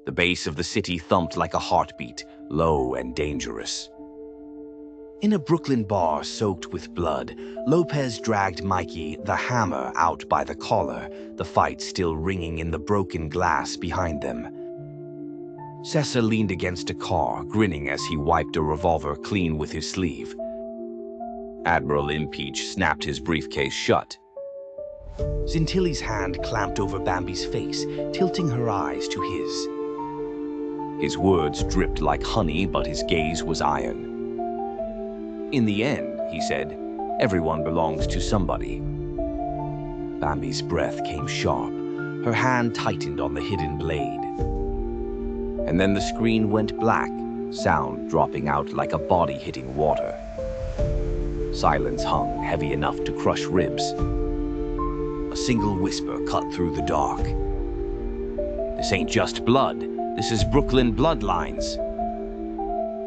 The bass of the city thumped like a heartbeat, low and dangerous. In a Brooklyn bar soaked with blood, Lopez dragged Mikey the Hammer out by the collar, the fight still ringing in the broken glass behind them. Sessa leaned against a car, grinning as he wiped a revolver clean with his sleeve. Admiral Impeach snapped his briefcase shut. Zintilli's hand clamped over Bambi's face, tilting her eyes to his. His words dripped like honey, but his gaze was iron. In the end, he said, everyone belongs to somebody. Bambi's breath came sharp. Her hand tightened on the hidden blade. And then the screen went black, sound dropping out like a body hitting water. Silence hung, heavy enough to crush ribs. A single whisper cut through the dark. This ain't just blood. This is Brooklyn bloodlines.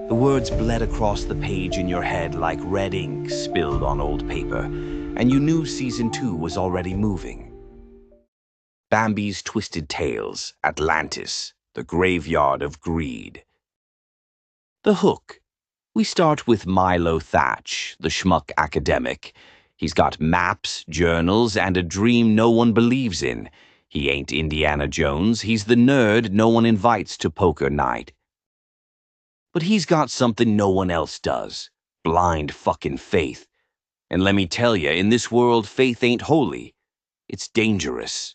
The words bled across the page in your head like red ink spilled on old paper, and you knew Season 2 was already moving. Bambi's Twisted Tales, Atlantis, the Graveyard of Greed. The hook. We start with Milo Thatch, the schmuck academic. He's got maps, journals, and a dream no one believes in. He ain't Indiana Jones, he's the nerd no one invites to poker night. But he's got something no one else does. Blind fucking faith. And let me tell you, in this world, faith ain't holy. It's dangerous.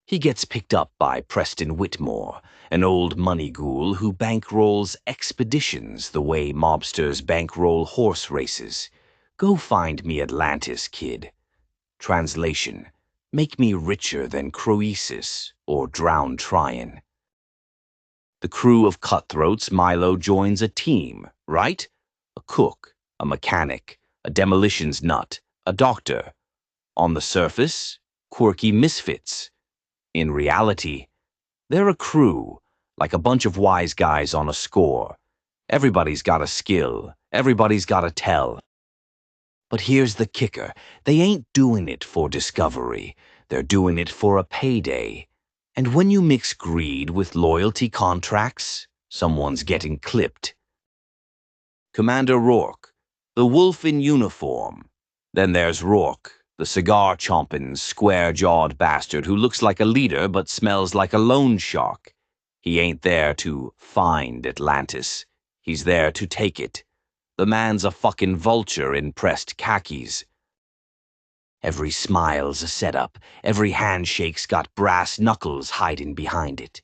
He gets picked up by Preston Whitmore, an old money ghoul who bankrolls expeditions the way mobsters bankroll horse races. Go find me Atlantis, kid. Translation: make me richer than Croesus or drown Tryon. The crew of cutthroats Milo joins a team, right? A cook, a mechanic, a demolitions nut, a doctor. On the surface, quirky misfits. In reality, they're a crew, like a bunch of wise guys on a score. Everybody's got a skill, everybody's got a tell. But here's the kicker. They ain't doing it for discovery. They're doing it for a payday. And when you mix greed with loyalty contracts, someone's getting clipped. Commander Rourke, the wolf in uniform. Then there's Rourke, the cigar-chomping, square-jawed bastard who looks like a leader but smells like a loan shark. He ain't there to find Atlantis. He's there to take it. The man's a fucking vulture in pressed khakis. Every smile's a setup, every handshake's got brass knuckles hiding behind it.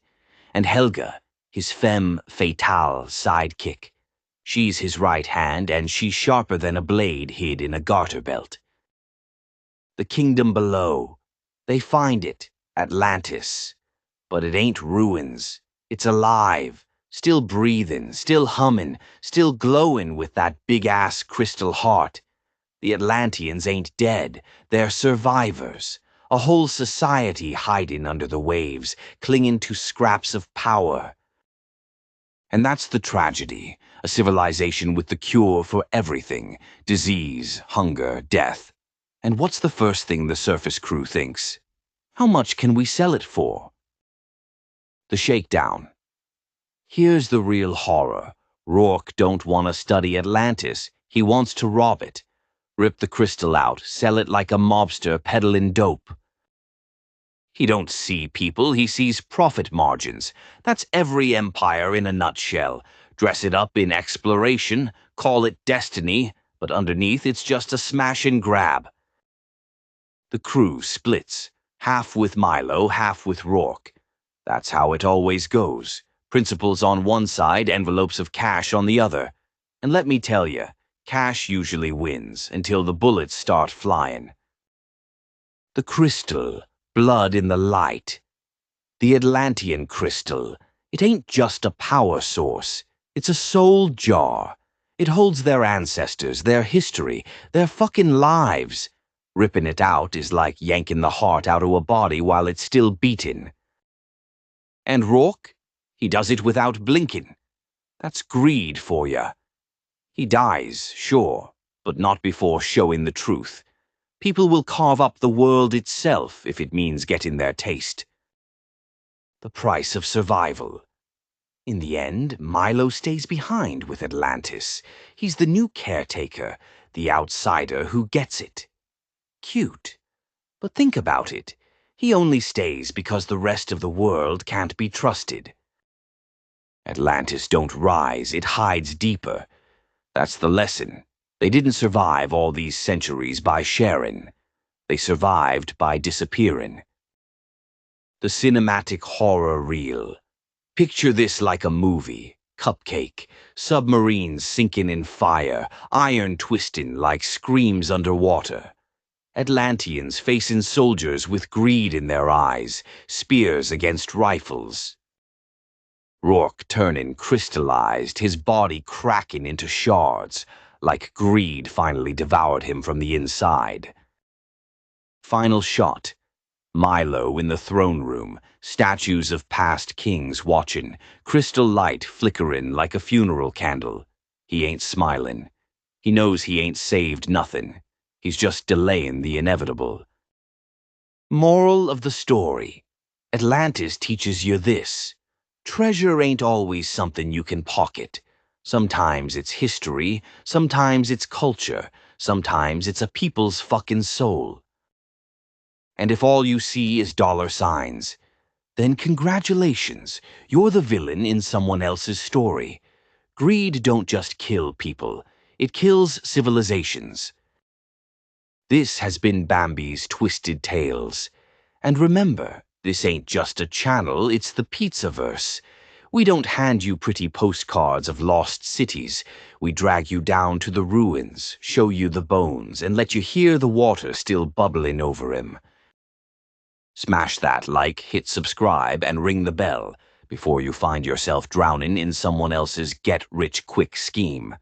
And Helga, his femme fatale sidekick. She's his right hand, and she's sharper than a blade hid in a garter belt. The kingdom below. They find it, Atlantis. But it ain't ruins. It's alive, still breathing, still humming, still glowing with that big-ass crystal heart. The Atlanteans ain't dead. They're survivors. A whole society hiding under the waves, clinging to scraps of power. And that's the tragedy. A civilization with the cure for everything. Disease, hunger, death. And what's the first thing the surface crew thinks? How much can we sell it for? The shakedown. Here's the real horror. Rourke don't want to study Atlantis. He wants to rob it. Rip the crystal out, sell it like a mobster peddling dope. He don't see people, he sees profit margins. That's every empire in a nutshell. Dress it up in exploration, call it destiny, but underneath it's just a smash and grab. The crew splits, half with Milo, half with Rourke. That's how it always goes. Principals on one side, envelopes of cash on the other. And let me tell you, cash usually wins until the bullets start flying. The crystal, blood in the light. The Atlantean crystal. It ain't just a power source. It's a soul jar. It holds their ancestors, their history, their fucking lives. Ripping it out is like yanking the heart out of a body while it's still beating. And Rourke? He does it without blinking. That's greed for you. He dies, sure, but not before showing the truth. People will carve up the world itself if it means getting their taste. The price of survival. In the end, Milo stays behind with Atlantis. He's the new caretaker, the outsider who gets it. Cute. But think about it. He only stays because the rest of the world can't be trusted. Atlantis don't rise, it hides deeper. That's the lesson. They didn't survive all these centuries by sharing. They survived by disappearing. The cinematic horror reel. Picture this like a movie. Cupcake, submarines sinking in fire, iron twisting like screams underwater. Atlanteans facing soldiers with greed in their eyes, spears against rifles. Rourke turning crystallized, his body cracking into shards, like greed finally devoured him from the inside. Final shot. Milo in the throne room, statues of past kings watching, crystal light flickering like a funeral candle. He ain't smiling. He knows he ain't saved nothing. He's just delaying the inevitable. Moral of the story. Atlantis teaches you this. Treasure ain't always something you can pocket. Sometimes it's history, sometimes it's culture, sometimes it's a people's fucking soul. And if all you see is dollar signs, then congratulations, you're the villain in someone else's story. Greed don't just kill people, it kills civilizations. This has been Bambi's Twisted Tales. And remember, this ain't just a channel, it's the Pizzaverse. We don't hand you pretty postcards of lost cities. We drag you down to the ruins, show you the bones, and let you hear the water still bubbling over 'em. Smash that like, hit subscribe, and ring the bell before you find yourself drowning in someone else's get-rich-quick scheme.